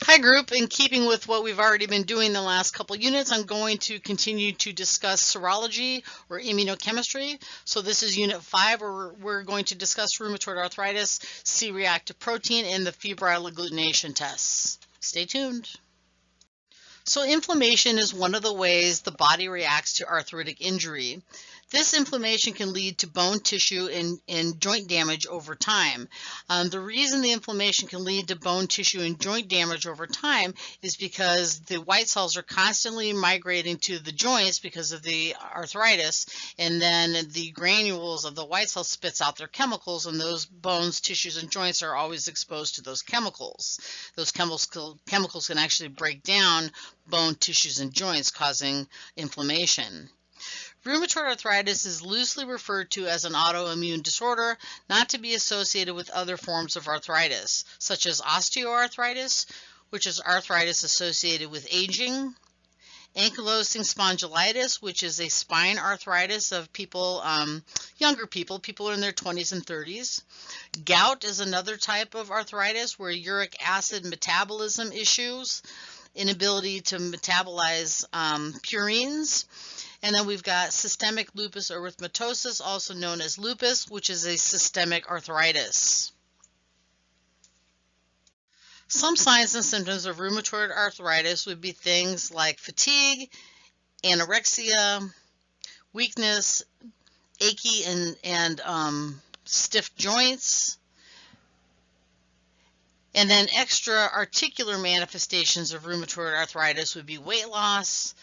Hi group, in keeping with what we've already been doing the last couple units, I'm going to continue to discuss serology or immunochemistry. So this is unit 5 where we're going to discuss rheumatoid arthritis, C-reactive protein, and the febrile agglutination tests. Stay tuned. So inflammation is one of the ways the body reacts to arthritic injury. This inflammation can lead to bone tissue and joint damage over time. The reason the inflammation can lead to bone tissue and joint damage over time is because the white cells are constantly migrating to the joints because of the arthritis, and then the granules of the white cell spits out their chemicals, and those bones, tissues, and joints are always exposed to those chemicals. Those chemicals can actually break down bone, tissues, and joints, causing inflammation. Rheumatoid arthritis is loosely referred to as an autoimmune disorder, not to be associated with other forms of arthritis, such as osteoarthritis, which is arthritis associated with aging, ankylosing spondylitis, which is a spine arthritis of people, younger people in their 20s and 30s. Gout is another type of arthritis where uric acid metabolism issues, inability to metabolize purines. And then we've got systemic lupus erythematosus, also known as lupus, which is a systemic arthritis. Some signs and symptoms of rheumatoid arthritis would be things like fatigue, anorexia, weakness, achy and stiff joints. And then extra articular manifestations of rheumatoid arthritis would be weight loss,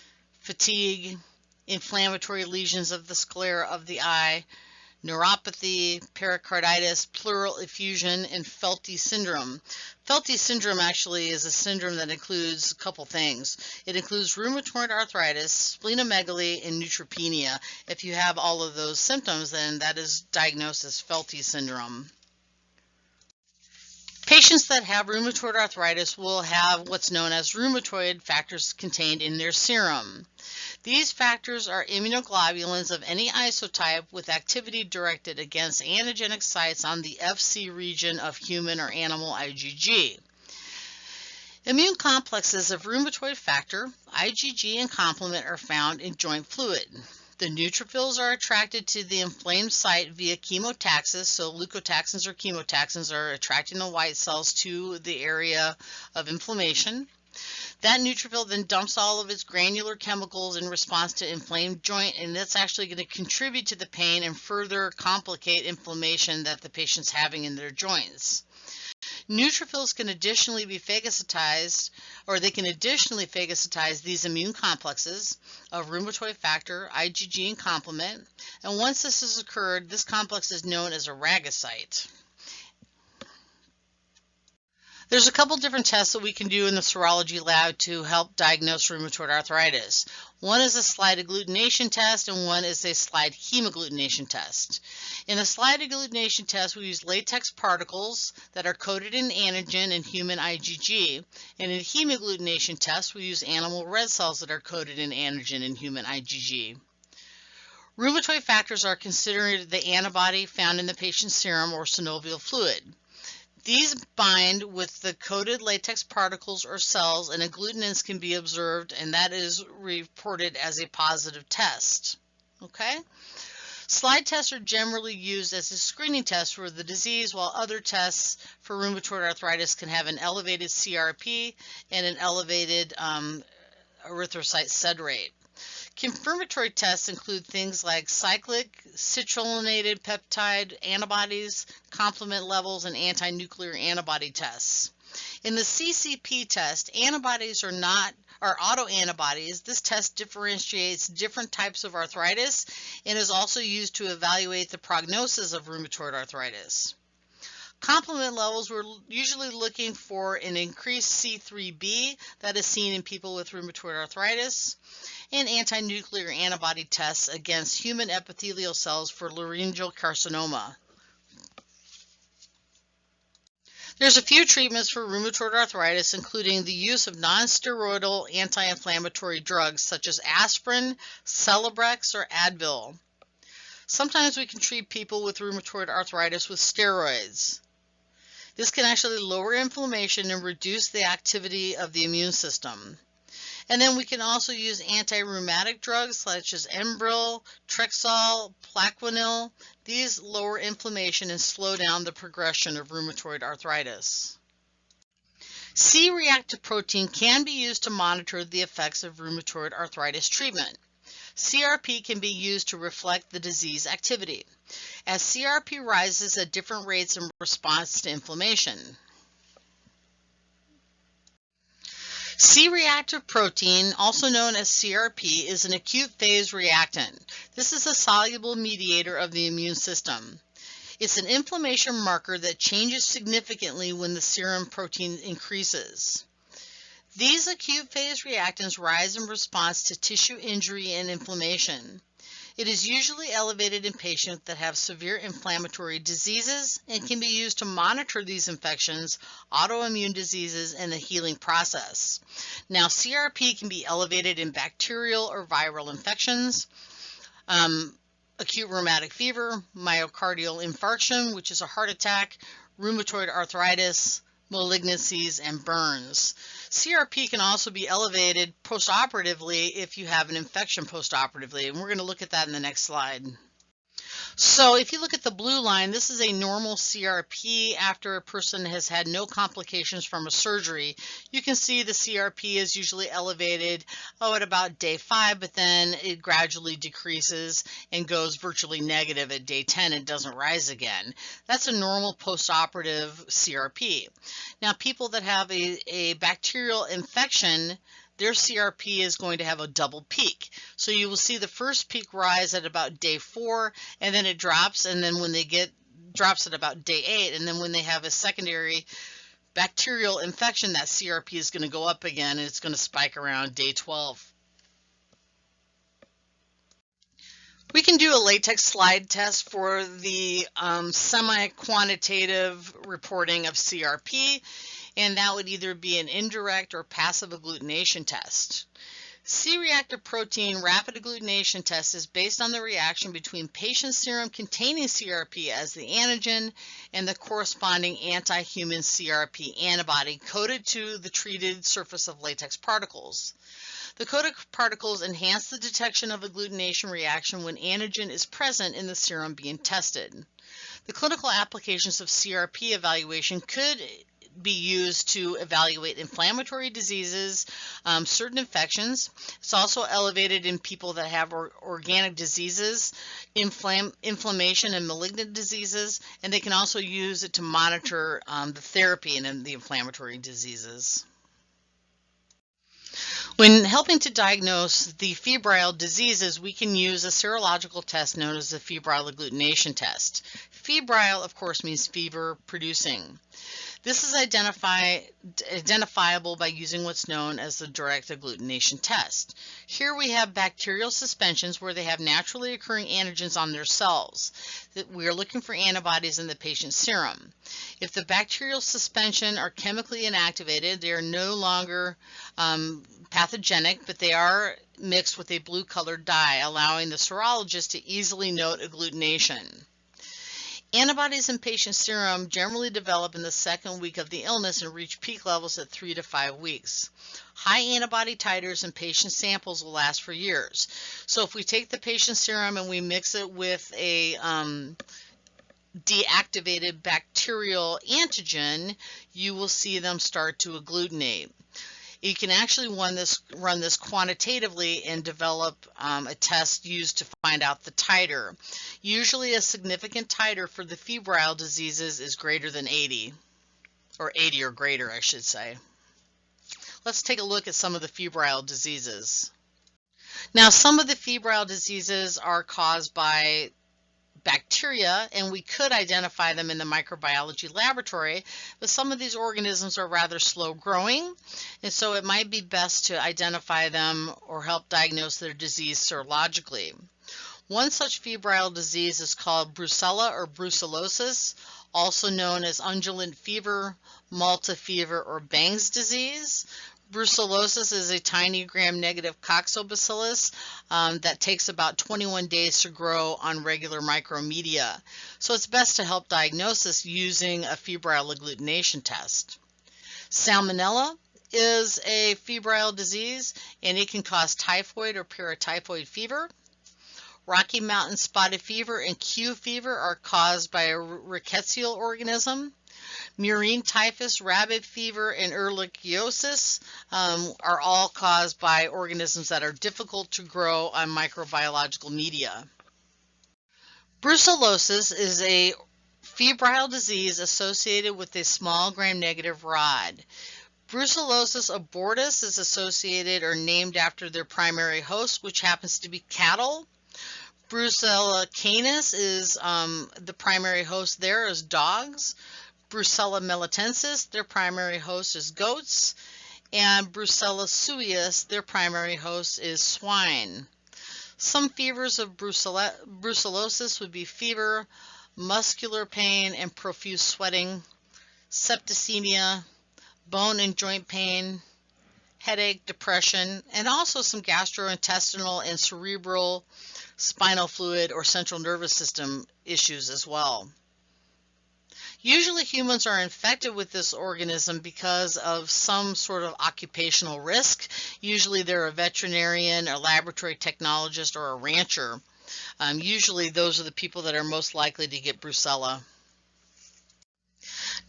fatigue, inflammatory lesions of the sclera of the eye, neuropathy, pericarditis, pleural effusion, and Felty syndrome. Felty syndrome actually is a syndrome that includes a couple things. It includes rheumatoid arthritis, splenomegaly, and neutropenia. If you have all of those symptoms, then that is diagnosed as Felty syndrome. Patients that have rheumatoid arthritis will have what's known as rheumatoid factors contained in their serum. These factors are immunoglobulins of any isotype with activity directed against antigenic sites on the Fc region of human or animal IgG. Immune complexes of rheumatoid factor, IgG, and complement are found in joint fluid. The neutrophils are attracted to the inflamed site via chemotaxis, so leukotaxins or chemotaxins are attracting the white cells to the area of inflammation. That neutrophil then dumps all of its granular chemicals in response to inflamed joint, and that's actually going to contribute to the pain and further complicate inflammation that the patient's having in their joints. Neutrophils can additionally be phagocytized, or they can additionally phagocytize these immune complexes of rheumatoid factor, IgG, and complement. And once this has occurred, this complex is known as a rhagocyte. There's a couple different tests that we can do in the serology lab to help diagnose rheumatoid arthritis. One is a slide agglutination test and one is a slide hemagglutination test. In the slide agglutination test, we use latex particles that are coated in antigen and human IgG. And in the hemagglutination test, we use animal red cells that are coated in antigen and human IgG. Rheumatoid factors are considered the antibody found in the patient's serum or synovial fluid. These bind with the coated latex particles or cells, and agglutinins can be observed, and that is reported as a positive test. Okay? Slide tests are generally used as a screening test for the disease, while other tests for rheumatoid arthritis can have an elevated CRP and an elevated erythrocyte sed rate. Confirmatory tests include things like cyclic citrullinated peptide antibodies, complement levels, and anti-nuclear antibody tests. In the CCP test, antibodies are autoantibodies. This test differentiates different types of arthritis and is also used to evaluate the prognosis of rheumatoid arthritis. Complement levels, we're usually looking for an increased C3b that is seen in people with rheumatoid arthritis, and anti-nuclear antibody tests against human epithelial cells for laryngeal carcinoma. There's a few treatments for rheumatoid arthritis, including the use of non-steroidal anti-inflammatory drugs such as aspirin, Celebrex, or Advil. Sometimes we can treat people with rheumatoid arthritis with steroids. This can actually lower inflammation and reduce the activity of the immune system. And then we can also use anti-rheumatic drugs such as Enbrel, Trexol, Plaquenil. These lower inflammation and slow down the progression of rheumatoid arthritis. C-reactive protein can be used to monitor the effects of rheumatoid arthritis treatment. CRP can be used to reflect the disease activity, as CRP rises at different rates in response to inflammation. C-reactive protein, also known as CRP, is an acute phase reactant. This is a soluble mediator of the immune system. It's an inflammation marker that changes significantly when the serum protein increases. These acute phase reactants rise in response to tissue injury and inflammation. It is usually elevated in patients that have severe inflammatory diseases and can be used to monitor these infections, autoimmune diseases, and the healing process. Now, CRP can be elevated in bacterial or viral infections, acute rheumatic fever, myocardial infarction, which is a heart attack, rheumatoid arthritis, malignancies, and burns. CRP can also be elevated postoperatively if you have an infection postoperatively, and we're going to look at that in the next slide. So if you look at the blue line, this is a normal CRP after a person has had no complications from a surgery. You can see the CRP is usually elevated at about day 5, but then it gradually decreases and goes virtually negative at day 10 and doesn't rise again. That's a normal postoperative CRP. Now, people that have a bacterial infection, their CRP is going to have a double peak. So you will see the first peak rise at about day 4, and then it drops, and then when they drops at about day 8, and then when they have a secondary bacterial infection, that CRP is going to go up again, and it's going to spike around day 12. We can do a latex slide test for the semi-quantitative reporting of CRP, and that would either be an indirect or passive agglutination test. C-reactive protein rapid agglutination test is based on the reaction between patient serum containing CRP as the antigen and the corresponding anti-human CRP antibody coded to the treated surface of latex particles. The coded particles enhance the detection of agglutination reaction when antigen is present in the serum being tested. The clinical applications of CRP evaluation could be used to evaluate inflammatory diseases, certain infections. It's also elevated in people that have organic diseases, inflammation and malignant diseases, and they can also use it to monitor the therapy in the inflammatory diseases. When helping to diagnose the febrile diseases, we can use a serological test known as the febrile agglutination test. Febrile, of course, means fever producing. This is identifiable by using what's known as the direct agglutination test. Here we have bacterial suspensions where they have naturally occurring antigens on their cells. We are looking for antibodies in the patient's serum. If the bacterial suspension are chemically inactivated, they are no longer pathogenic, but they are mixed with a blue-colored dye, allowing the serologist to easily note agglutination. Antibodies in patient serum generally develop in the second week of the illness and reach peak levels at 3 to 5 weeks. High antibody titers in patient samples will last for years. So if we take the patient serum and we mix it with a deactivated bacterial antigen, you will see them start to agglutinate. You can actually run this quantitatively and develop a test used to find out the titer. Usually a significant titer for the febrile diseases is greater than 80, or 80 or greater, I should say. Let's take a look at some of the febrile diseases. Now, some of the febrile diseases are caused by bacteria, and we could identify them in the microbiology laboratory, but some of these organisms are rather slow growing, and so it might be best to identify them or help diagnose their disease serologically. One such febrile disease is called brucella or brucellosis, also known as undulant fever, Malta fever, or Bang's disease. Brucellosis is a tiny gram-negative coccobacillus that takes about 21 days to grow on regular micromedia. So it's best to help diagnosis using a febrile agglutination test. Salmonella is a febrile disease, and it can cause typhoid or paratyphoid fever. Rocky Mountain spotted fever and Q fever are caused by a rickettsial organism. Murine typhus, rabbit fever, and ehrlichiosis are all caused by organisms that are difficult to grow on microbiological media. Brucellosis is a febrile disease associated with a small gram-negative rod. Brucellosis abortus is associated or named after their primary host, which happens to be cattle. Brucella canis is the primary host there is dogs. Brucella melitensis, their primary host is goats. And Brucella suis, their primary host is swine. Some fevers of brucellosis would be fever, muscular pain and profuse sweating, septicemia, bone and joint pain, headache, depression, and also some gastrointestinal and cerebral, spinal fluid, or central nervous system issues as well. Usually humans are infected with this organism because of some sort of occupational risk. Usually they're a veterinarian, a laboratory technologist, or a rancher. Usually those are the people that are most likely to get brucella.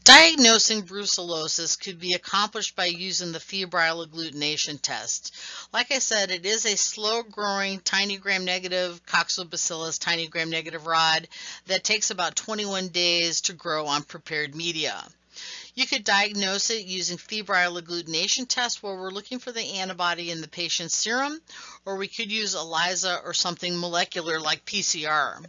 Diagnosing brucellosis could be accomplished by using the febrile agglutination test. Like I said, it is a slow-growing tiny gram-negative coccobacillus, tiny gram-negative rod that takes about 21 days to grow on prepared media. You could diagnose it using febrile agglutination test where we're looking for the antibody in the patient's serum, or we could use ELISA or something molecular like PCR.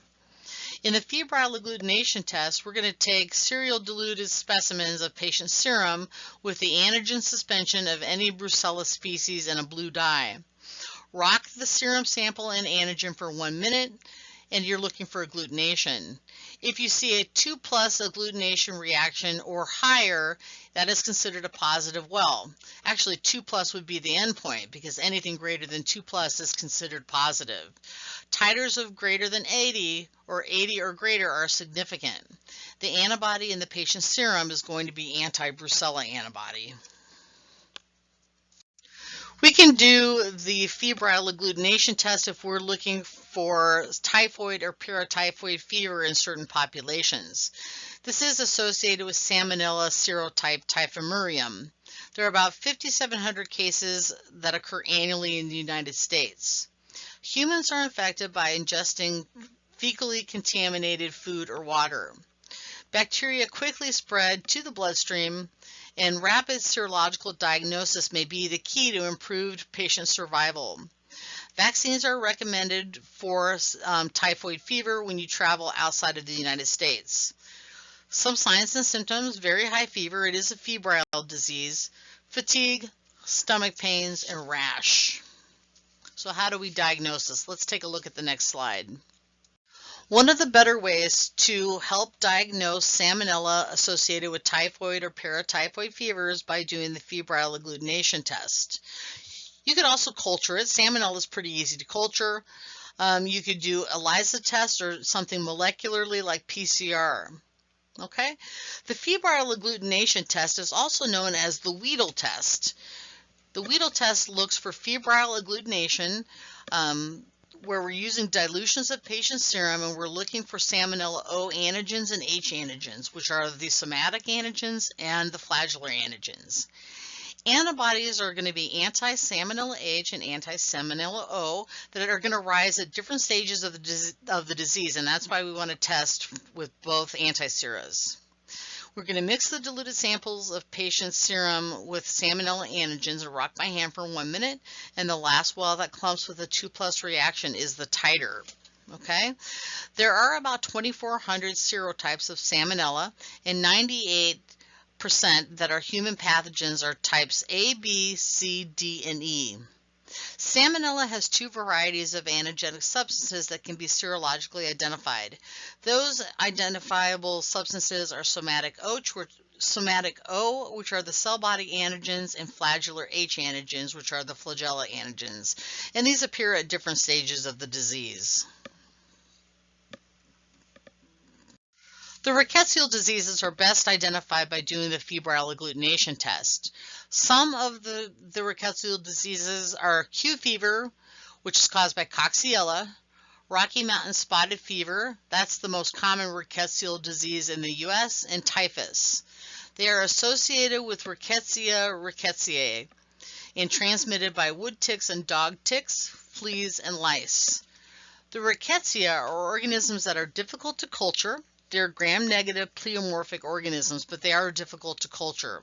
In the febrile agglutination test, we're going to take serial diluted specimens of patient serum with the antigen suspension of any Brucella species in a blue dye. Rock the serum sample in antigen for 1 minute, and you're looking for agglutination. If you see a 2+ agglutination reaction or higher, that is considered a positive well. Actually, 2+ would be the endpoint because anything greater than 2+ is considered positive. Titers of greater than 80 or 80 or greater are significant. The antibody in the patient's serum is going to be anti-Brucella antibody. We can do the febrile agglutination test if we're looking for typhoid or paratyphoid fever in certain populations. This is associated with Salmonella serotype typhimurium. There are about 5,700 cases that occur annually in the United States. Humans are infected by ingesting fecally contaminated food or water. Bacteria quickly spread to the bloodstream, and rapid serological diagnosis may be the key to improved patient survival. Vaccines are recommended for typhoid fever when you travel outside of the United States. Some signs and symptoms: very high fever, it is a febrile disease, fatigue, stomach pains, and rash. So how do we diagnose this? Let's take a look at the next slide. One of the better ways to help diagnose salmonella associated with typhoid or paratyphoid fever is by doing the febrile agglutination test. You could also culture it. Salmonella is pretty easy to culture. You could do ELISA test or something molecularly like PCR. Okay? The febrile agglutination test is also known as the Weedle test. The Weedle test looks for febrile agglutination, where we're using dilutions of patient serum and we're looking for Salmonella O antigens and H antigens, which are the somatic antigens and the flagellar antigens. Antibodies are going to be anti-Salmonella H and anti-Salmonella O that are going to rise at different stages of the disease, and that's why we want to test with both antiseras. We're going to mix the diluted samples of patient's serum with Salmonella antigens and rock by hand for 1 minute, and the last well that clumps with a 2+ reaction is the titer. Okay? There are about 2,400 serotypes of Salmonella, and 98% that are human pathogens are types A, B, C, D, and E. Salmonella has two varieties of antigenic substances that can be serologically identified. Those identifiable substances are somatic O, which are the cell body antigens, and flagellar H antigens, which are the flagella antigens. And these appear at different stages of the disease. The rickettsial diseases are best identified by doing the febrile agglutination test. Some of the rickettsial diseases are Q fever, which is caused by Coxiella, Rocky Mountain spotted fever, that's the most common rickettsial disease in the U.S., and typhus. They are associated with Rickettsia rickettsiae and transmitted by wood ticks and dog ticks, fleas, and lice. The rickettsia are organisms that are difficult to culture. They're gram-negative pleomorphic organisms, but they are difficult to culture.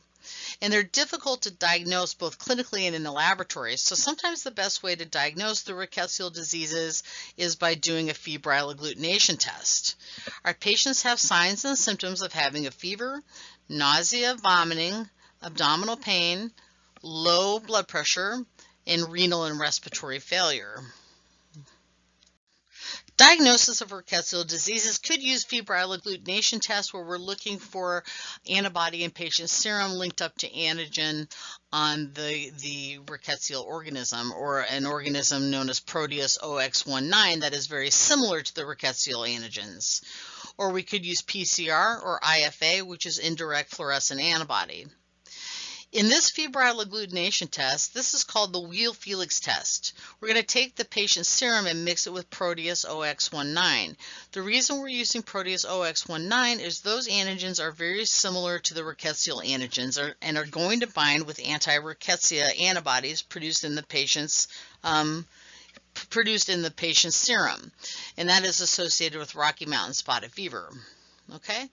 And they're difficult to diagnose both clinically and in the laboratory. So sometimes the best way to diagnose the rickettsial diseases is by doing a febrile agglutination test. Our patients have signs and symptoms of having a fever, nausea, vomiting, abdominal pain, low blood pressure, and renal and respiratory failure. Diagnosis of rickettsial diseases could use febrile agglutination tests where we're looking for antibody in patient serum linked up to antigen on the rickettsial organism, or an organism known as Proteus OX19 that is very similar to the rickettsial antigens. Or we could use PCR or IFA, which is indirect fluorescent antibody. In this febrile agglutination test, this is called the Wheel-Felix test. We're going to take the patient's serum and mix it with Proteus OX19. The reason we're using Proteus OX19 is those antigens are very similar to the rickettsial antigens and are going to bind with anti-rickettsia antibodies produced in the patient's serum, and that is associated with Rocky Mountain spotted fever. Okay.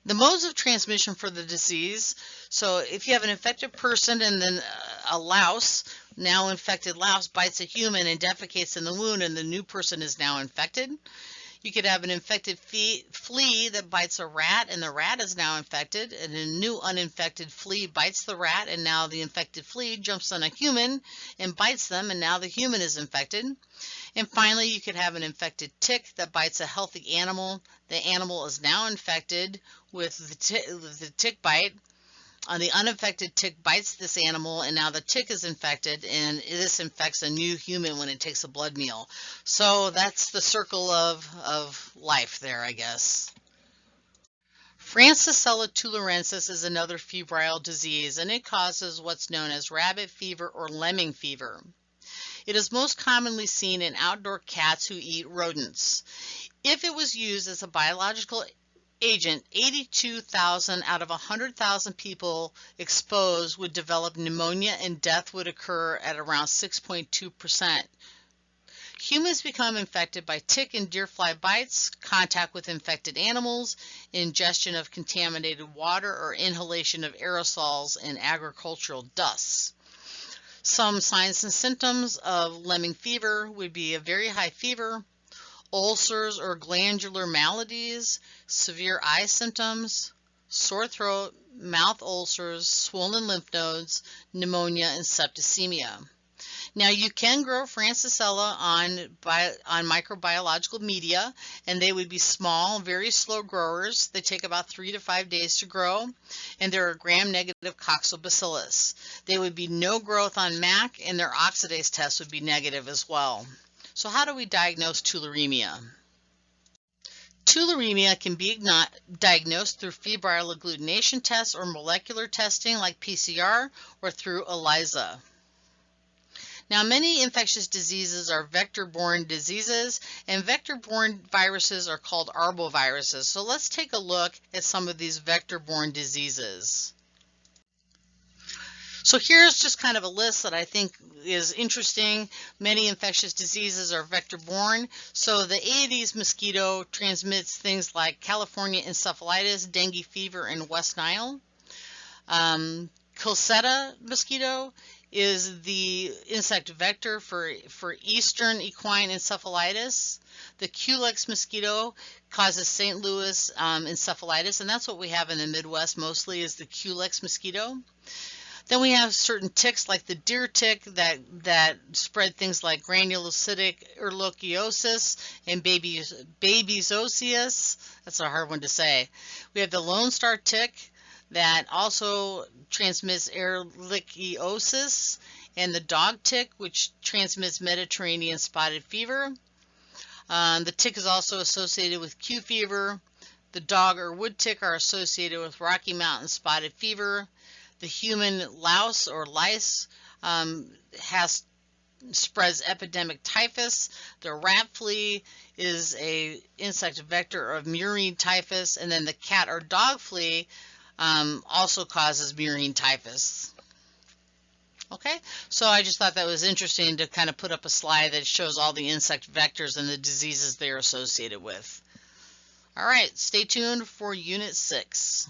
The modes of transmission for the disease, so if you have an infected person and then a louse, now infected louse bites a human and defecates in the wound and the new person is now infected. You could have an infected flea that bites a rat and the rat is now infected, and a new uninfected flea bites the rat and now the infected flea jumps on a human and bites them and now the human is infected. And finally, you could have an infected tick that bites a healthy animal. The animal is now infected with the tick bite. The uninfected tick bites this animal, and now the tick is infected, and this infects a new human when it takes a blood meal. So that's the circle of life there, I guess. Francisella tularensis is another febrile disease, and it causes what's known as rabbit fever or lemming fever. It is most commonly seen in outdoor cats who eat rodents. If it was used as a biological agent, 82,000 out of 100,000 people exposed would develop pneumonia, and death would occur at around 6.2%. Humans become infected by tick and deer fly bites, contact with infected animals, ingestion of contaminated water, or inhalation of aerosols and agricultural dusts. Some signs and symptoms of lemming fever would be a very high fever, ulcers or glandular maladies, severe eye symptoms, sore throat, mouth ulcers, swollen lymph nodes, pneumonia, and septicemia. Now, you can grow Francisella on microbiological media, and they would be small, very slow growers. They take about 3 to 5 days to grow, and they're a gram-negative coccobacillus. They would be no growth on MAC, and their oxidase test would be negative as well. So how do we diagnose tularemia? Tularemia can be diagnosed through febrile agglutination tests or molecular testing like PCR or through ELISA. Now, many infectious diseases are vector-borne diseases, and vector-borne viruses are called arboviruses. So let's take a look at some of these vector-borne diseases. So here's just kind of a list that I think is interesting. Many infectious diseases are vector-borne. So the Aedes mosquito transmits things like California encephalitis, dengue fever, and West Nile. Coxsackie mosquito is the insect vector for eastern equine encephalitis. The Culex mosquito causes St. Louis encephalitis, and that's what we have in the Midwest mostly is the Culex mosquito. Then we have certain ticks like the deer tick that spread things like granulocytic ehrlichiosis and babesiosis. That's a hard one to say. We have the Lone Star tick that also transmits ehrlichiosis, and the dog tick, which transmits Mediterranean spotted fever. The tick is also associated with Q fever. The dog or wood tick are associated with Rocky Mountain spotted fever. The human louse or lice spreads epidemic typhus. The rat flea is a insect vector of murine typhus, and then the cat or dog flea also causes murine typhus. Okay, so I just thought that was interesting to kind of put up a slide that shows all the insect vectors and the diseases they're associated with. All right, stay tuned for Unit 6.